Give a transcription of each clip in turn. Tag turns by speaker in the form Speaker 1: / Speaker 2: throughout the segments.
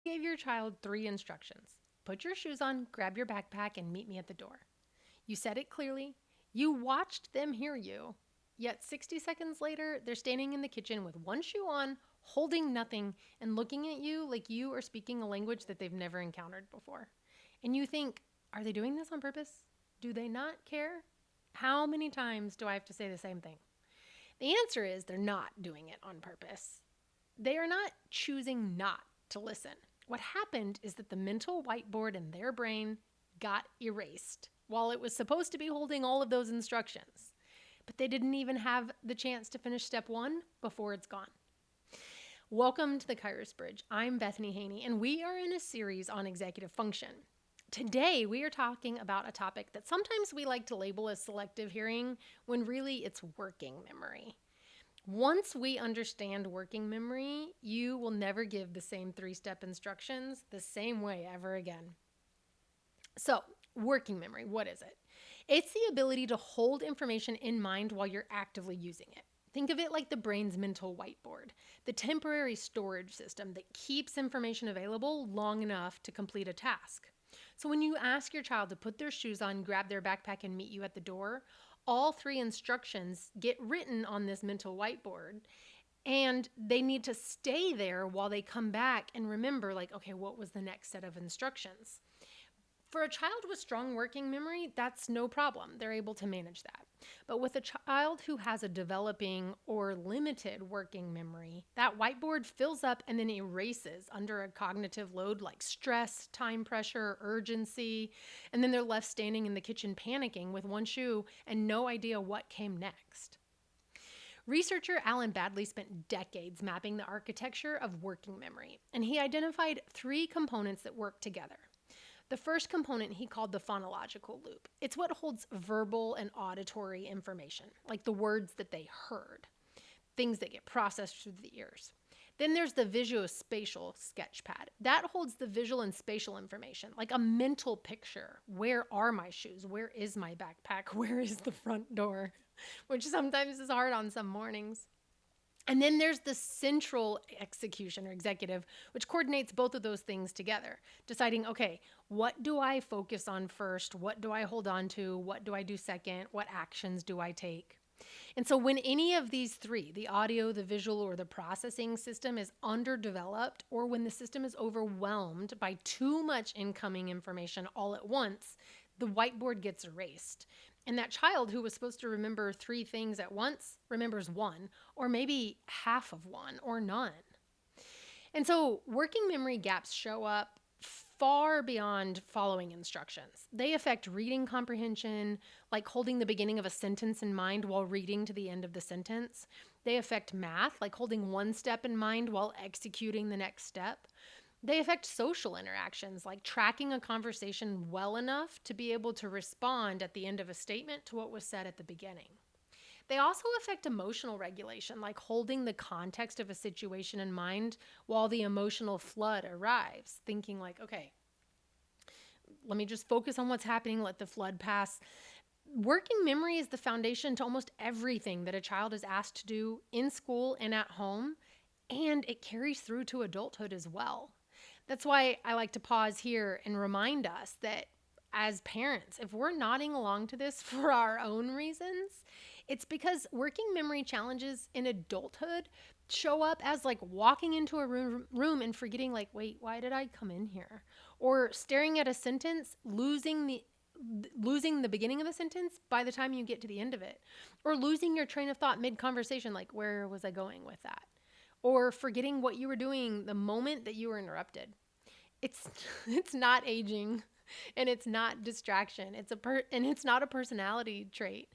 Speaker 1: gave your child 3 instructions. Put your shoes on, grab your backpack, and meet me at the door. You said it clearly. You watched them hear you. Yet 60 seconds later, they're standing in the kitchen with one shoe on, holding nothing, and looking at you like you are speaking a language that they've never encountered before. And you think, are they doing this on purpose? Do they not care? How many times do I have to say the same thing? The answer is they're not doing it on purpose. They are not choosing not to listen. What happened is that the mental whiteboard in their brain got erased while it was supposed to be holding all of those instructions. But they didn't even have the chance to finish step 1 before it's gone. Welcome to the Kairos Bridge. I'm Bethany Haney, and we are in a series on executive function. Today, we are talking about a topic that sometimes we like to label as selective hearing, when really it's working memory. Once we understand working memory, you will never give the same 3-step instructions the same way ever again. So, working memory, what is it? It's the ability to hold information in mind while you're actively using it. Think of it like the brain's mental whiteboard, the temporary storage system that keeps information available long enough to complete a task. So when you ask your child to put their shoes on, grab their backpack, and meet you at the door, all 3 instructions get written on this mental whiteboard, and they need to stay there while they come back and remember, like, okay, what was the next set of instructions? For a child with strong working memory, that's no problem. They're able to manage that. But with a child who has a developing or limited working memory, that whiteboard fills up and then erases under a cognitive load like stress, time pressure, urgency, and then they're left standing in the kitchen panicking with one shoe and no idea what came next. Researcher Alan Badley spent decades mapping the architecture of working memory, and he identified 3 components that work together. The first component he called the phonological loop. It's what holds verbal and auditory information, like the words that they heard, things that get processed through the ears. Then there's the visuospatial sketchpad. That holds the visual and spatial information, like a mental picture. Where are my shoes? Where is my backpack? Where is the front door? Which sometimes is hard on some mornings. And then there's the central execution or executive, which coordinates both of those things together, deciding, okay, what do I focus on first? What do I hold on to? What do I do second? What actions do I take? And so when any of these 3, the audio, the visual, or the processing system is underdeveloped, or when the system is overwhelmed by too much incoming information all at once, the whiteboard gets erased. And that child who was supposed to remember 3 things at once remembers 1, or maybe half of 1, or none. And so working memory gaps show up far beyond following instructions. They affect reading comprehension, like holding the beginning of a sentence in mind while reading to the end of the sentence. They affect math, like holding one step in mind while executing the next step. They affect social interactions, like tracking a conversation well enough to be able to respond at the end of a statement to what was said at the beginning. They also affect emotional regulation, like holding the context of a situation in mind while the emotional flood arrives, thinking like, okay, let me just focus on what's happening, let the flood pass. Working memory is the foundation to almost everything that a child is asked to do in school and at home, and it carries through to adulthood as well. That's why I like to pause here and remind us that as parents, if we're nodding along to this for our own reasons, it's because working memory challenges in adulthood show up as like walking into a room and forgetting, like, wait, why did I come in here? Or staring at a sentence, losing the beginning of the sentence by the time you get to the end of it, or losing your train of thought mid-conversation, like, where was I going with that? Or forgetting what you were doing the moment that you were interrupted. It's not aging, and it's not distraction. And it's not a personality trait.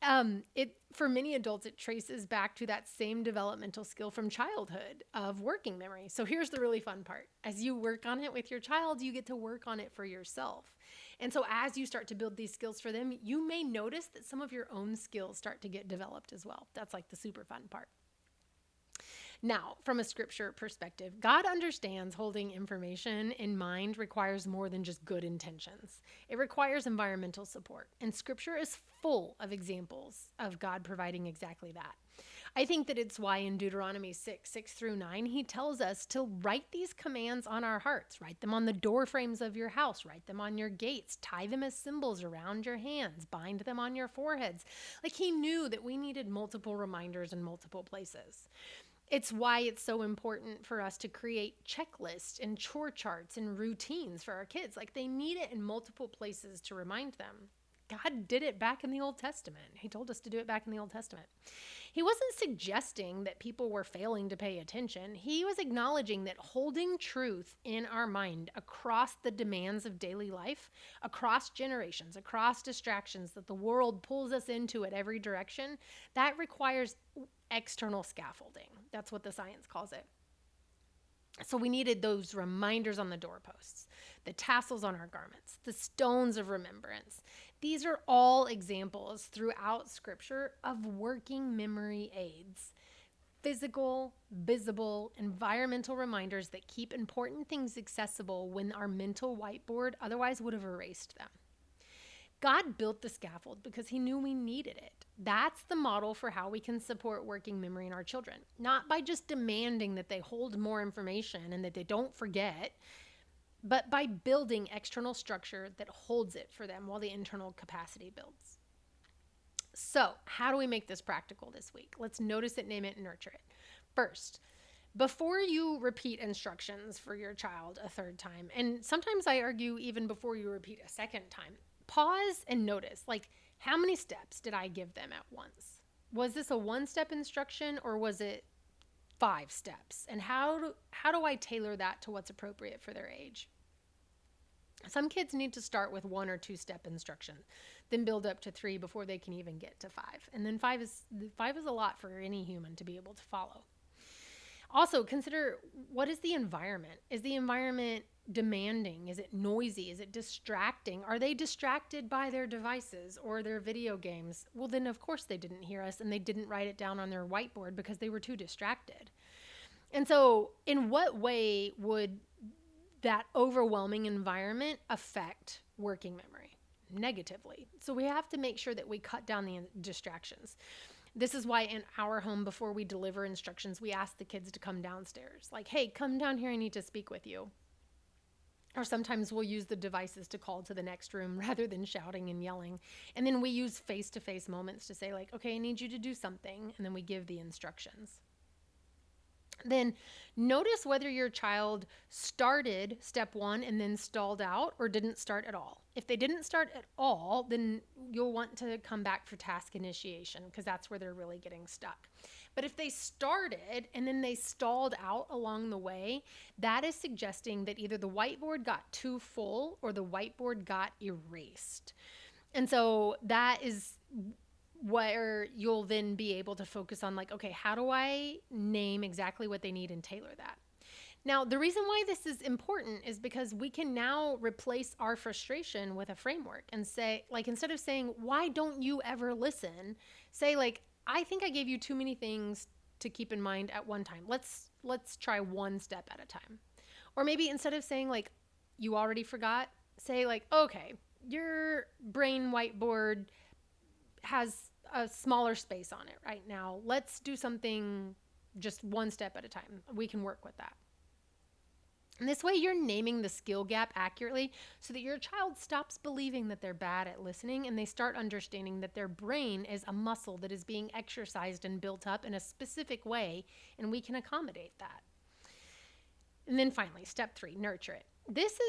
Speaker 1: For many adults, it traces back to that same developmental skill from childhood of working memory. So here's the really fun part. As you work on it with your child, you get to work on it for yourself. And so as you start to build these skills for them, you may notice that some of your own skills start to get developed as well. That's like the super fun part. Now, from a scripture perspective, God understands holding information in mind requires more than just good intentions. It requires environmental support, and scripture is full of examples of God providing exactly that. I think that it's why in Deuteronomy 6:6 through 9, he tells us to write these commands on our hearts. Write them on the door frames of your house. Write them on your gates. Tie them as symbols around your hands. Bind them on your foreheads. Like, he knew that we needed multiple reminders in multiple places. It's why it's so important for us to create checklists and chore charts and routines for our kids. Like, they need it in multiple places to remind them. God did it back in the Old Testament. He told us to do it back in the Old Testament. He wasn't suggesting that people were failing to pay attention. He was acknowledging that holding truth in our mind across the demands of daily life, across generations, across distractions that the world pulls us into at every direction, that requires external scaffolding. That's what the science calls it. So we needed those reminders on the doorposts, the tassels on our garments, the stones of remembrance. These are all examples throughout Scripture of working memory aids. Physical, visible, environmental reminders that keep important things accessible when our mental whiteboard otherwise would have erased them. God built the scaffold because he knew we needed it. That's the model for how we can support working memory in our children, not by just demanding that they hold more information and that they don't forget, but by building external structure that holds it for them while the internal capacity builds. So, how do we make this practical this week? Let's notice it, name it, and nurture it. First, before you repeat instructions for your child a third time, and sometimes I argue even before you repeat a second time, pause and notice, like, how many steps did I give them at once? Was this a one-step instruction or was it 5 steps? And how do I tailor that to what's appropriate for their age? Some kids need to start with 1 or 2 step instruction, then build up to 3 before they can even get to 5. And then 5 is a lot for any human to be able to follow. Also, consider, what is the environment? Is the environment demanding? Is it noisy? Is it distracting? Are they distracted by their devices or their video games? Well, then of course they didn't hear us and they didn't write it down on their whiteboard because they were too distracted. And so in what way would that overwhelming environment affect working memory? Negatively. So we have to make sure that we cut down the distractions. This is why in our home, before we deliver instructions, we ask the kids to come downstairs. Like, hey, come down here, I need to speak with you. Or sometimes we'll use the devices to call to the next room rather than shouting and yelling. And then we use face-to-face moments to say, like, okay, I need you to do something. And then we give the instructions. Then notice whether your child started step 1 and then stalled out or didn't start at all. If they didn't start at all, then you'll want to come back for task initiation because that's where they're really getting stuck. But if they started and then they stalled out along the way, that is suggesting that either the whiteboard got too full or the whiteboard got erased. And so that is where you'll then be able to focus on, like, okay, how do I name exactly what they need and tailor that? Now, the reason why this is important is because we can now replace our frustration with a framework and say, like, instead of saying, why don't you ever listen? Say, like, I think I gave you too many things to keep in mind at one time. Let's try 1 step at a time. Or maybe instead of saying, like, you already forgot, say, like, okay, your brain whiteboard has a smaller space on it right now. Let's do something just 1 step at a time. We can work with that. And this way you're naming the skill gap accurately so that your child stops believing that they're bad at listening and they start understanding that their brain is a muscle that is being exercised and built up in a specific way, and we can accommodate that. And then finally, step 3, nurture it. This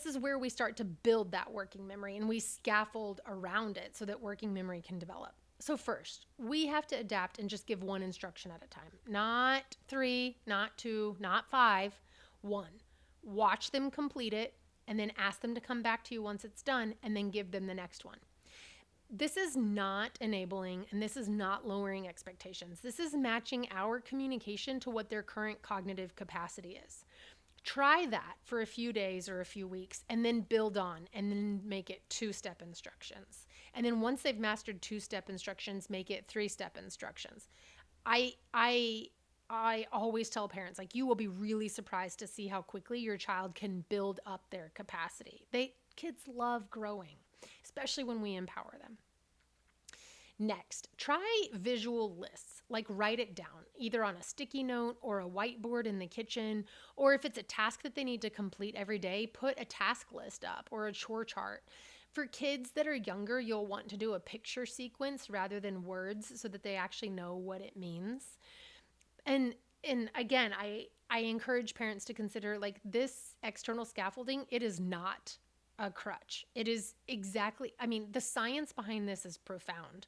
Speaker 1: is where we start to build that working memory and we scaffold around it so that working memory can develop. So first, we have to adapt and just give 1 instruction at a time. Not 3, not 2, not 5, 1. Watch them complete it and then ask them to come back to you once it's done and then give them the next one. This is not enabling and this is not lowering expectations. This is matching our communication to what their current cognitive capacity is. Try that for a few days or a few weeks and then build on and then make it 2-step instructions. And then once they've mastered 2-step instructions, make it 3-step instructions. I always tell parents, like, you will be really surprised to see how quickly your child can build up their capacity. Kids love growing, especially when we empower them. Next, try visual lists, like write it down, either on a sticky note or a whiteboard in the kitchen, or if it's a task that they need to complete every day, put a task list up or a chore chart. For kids that are younger, you'll want to do a picture sequence rather than words so that they actually know what it means. And and again, I encourage parents to consider like this external scaffolding, it is not a crutch. It is exactly, I mean, the science behind this is profound.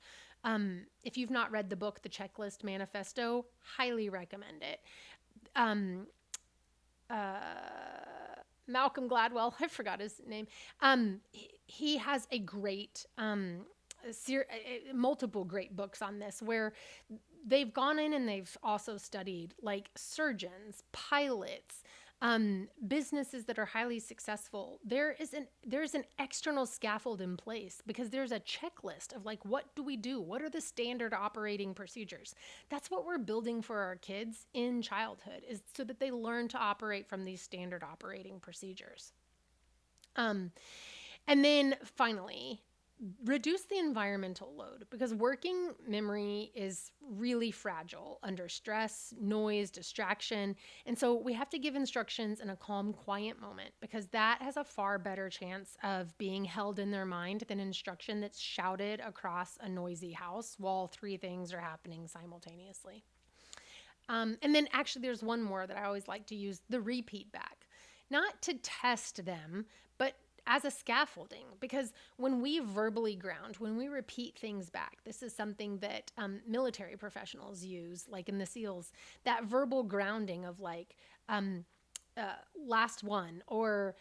Speaker 1: If you've not read the book, The Checklist Manifesto, highly recommend it. Um, Malcolm Gladwell, I forgot his name. He has a great, multiple great books on this where they've gone in and they've also studied like surgeons, pilots, businesses that are highly successful. There's an external scaffold in place because there's a checklist of like, what do we do? What are the standard operating procedures? That's what we're building for our kids in childhood, is so that they learn to operate from these standard operating procedures. And then finally, reduce the environmental load, because working memory is really fragile under stress, noise, distraction. And so we have to give instructions in a calm, quiet moment, because that has a far better chance of being held in their mind than instruction that's shouted across a noisy house while three things are happening simultaneously. And then actually, there's one more that I always like to use, the repeat back. Not to test them, but as a scaffolding, because when we verbally ground, when we repeat things back, this is something that military professionals use, like in the SEALs, that verbal grounding of like, last one, or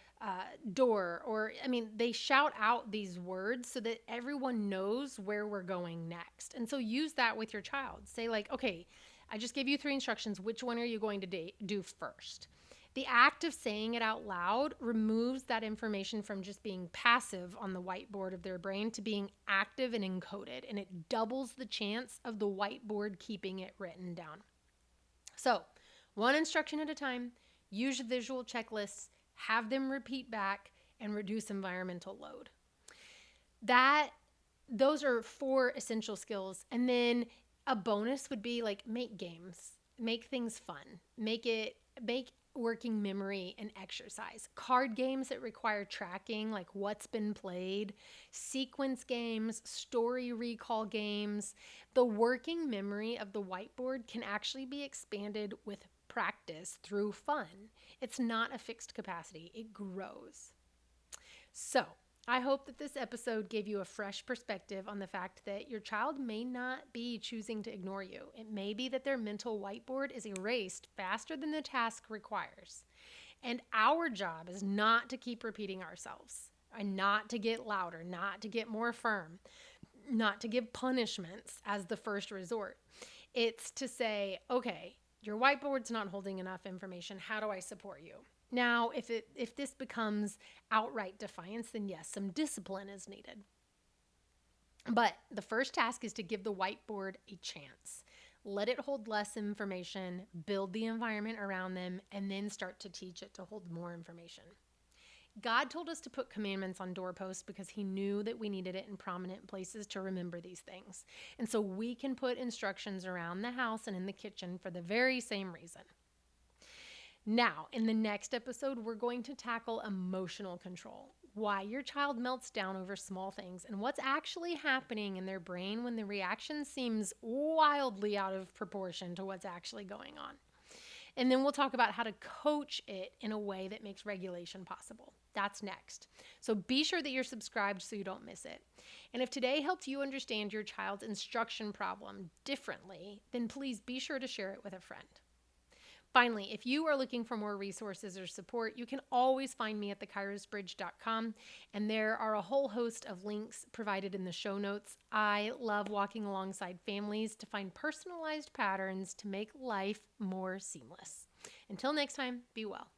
Speaker 1: door, or I mean, they shout out these words so that everyone knows where we're going next. And so use that with your child. Say like, okay, I just gave you three instructions. Which one are you going to do first? The act of saying it out loud removes that information from just being passive on the whiteboard of their brain to being active and encoded, and it doubles the chance of the whiteboard keeping it written down. So, one instruction at a time, use visual checklists, have them repeat back, and reduce environmental load. Those are 4 essential skills. And then a bonus would be like, make games, make things fun, make working memory an exercise. Card games that require tracking, like what's been played, sequence games, story recall games. The working memory of the whiteboard can actually be expanded with practice through fun. It's not a fixed capacity, it grows. So, I hope that this episode gave you a fresh perspective on the fact that your child may not be choosing to ignore you. It may be that their mental whiteboard is erased faster than the task requires. And our job is not to keep repeating ourselves, and not to get louder, not to get more firm, not to give punishments as the first resort. It's to say, okay, your whiteboard's not holding enough information. How do I support you? Now, if this becomes outright defiance, then yes, some discipline is needed. But the first task is to give the whiteboard a chance. Let it hold less information, build the environment around them, and then start to teach it to hold more information. God told us to put commandments on doorposts because he knew that we needed it in prominent places to remember these things. And so we can put instructions around the house and in the kitchen for the very same reason. Now, in the next episode, we're going to tackle emotional control, why your child melts down over small things, and what's actually happening in their brain when the reaction seems wildly out of proportion to what's actually going on. And then we'll talk about how to coach it in a way that makes regulation possible. That's next. So be sure that you're subscribed so you don't miss it. And if today helped you understand your child's instruction problem differently, then please be sure to share it with a friend. Finally, if you are looking for more resources or support, you can always find me at theKairosBridge.com, and there are a whole host of links provided in the show notes. I love walking alongside families to find personalized patterns to make life more seamless. Until next time, be well.